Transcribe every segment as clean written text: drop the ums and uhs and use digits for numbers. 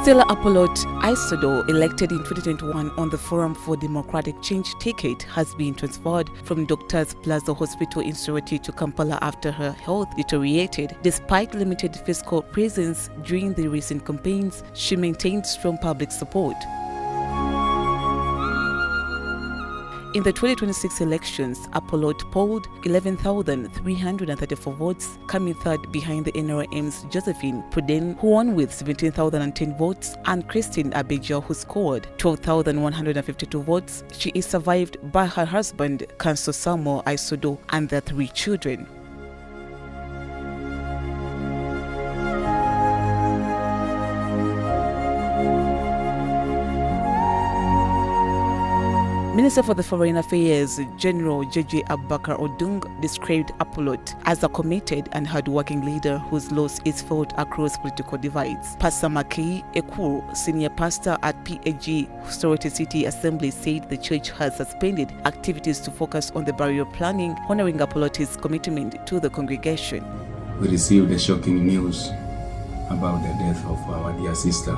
Stella Apollot Isodo, elected in 2021 on the Forum for Democratic Change ticket, has been transferred from Doctors Plaza Hospital in Soroti to Kampala after her health deteriorated. Despite limited physical presence during the recent campaigns, she maintained strong public support. In the 2026 elections, Apollot polled 11,334 votes, coming third behind the NRM's Josephine Pruden, who won with 17,010 votes, and Christine Abeja, who scored 12,152 votes. She is survived by her husband, Teso Sub-Region Isodo, and their 3 children. Minister for the Foreign Affairs, General J.J. Abubakar Odung, described Apollot as a committed and hard-working leader whose loss is felt across political divides. Pastor Makei Ekuru, senior pastor at PAG Soroti City Assembly, said the church has suspended activities to focus on the burial planning, honoring Apollot's commitment to the congregation. We received the shocking news about the death of our dear sister,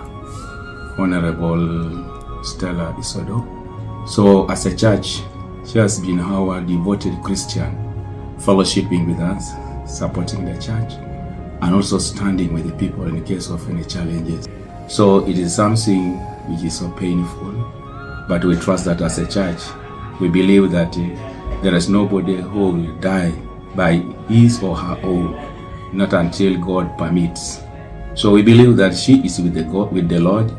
Honorable Stella Isodo. So as a church, she has been our devoted Christian, fellowshipping with us, supporting the church, and also standing with the people in case of any challenges. So it is something which is so painful, but we trust that as a church, we believe that there is nobody who will die by his or her own, not until God permits. So we believe that she is with the Lord,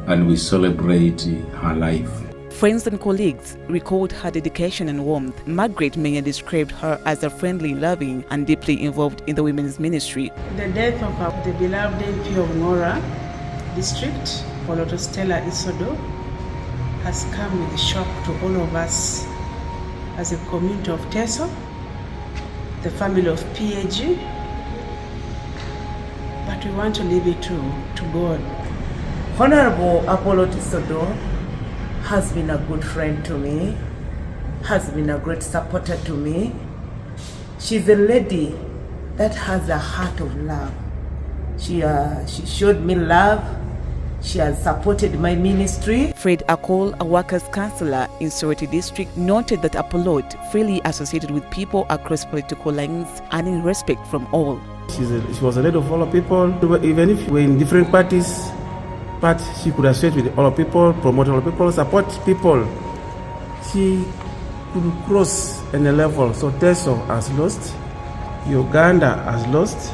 and we celebrate her life. Friends and colleagues recalled her dedication and warmth. Margaret Meyer described her as a friendly, loving, and deeply involved in the women's ministry. The death of the beloved MP of Ngora district, Apollot Stella Isodo, has come with a shock to all of us as a community of Teso, the family of PAG, but we want to leave it to God. Honorable Apollot Isodo has been a good friend to me, has been a great supporter to me. She's a lady that has a heart of love. She showed me love. She has supported my ministry. Fred Akol, a workers' councillor in Soroti district, noted that Apollot freely associated with people across political lines and in respect from all. She was a lady of all people, even if we're in different parties. But she could associate with all people, promote all people, support people. She could cross any level. So Teso has lost, Uganda has lost,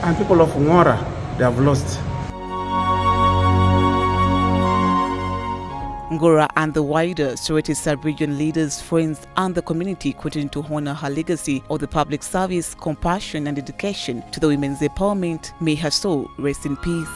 and people of Ngora, they have lost. Ngora and the wider Soroti Sub-Region leaders, friends, and the community continue to honor her legacy of the public service, compassion, and dedication to the women's empowerment. May her soul rest in peace.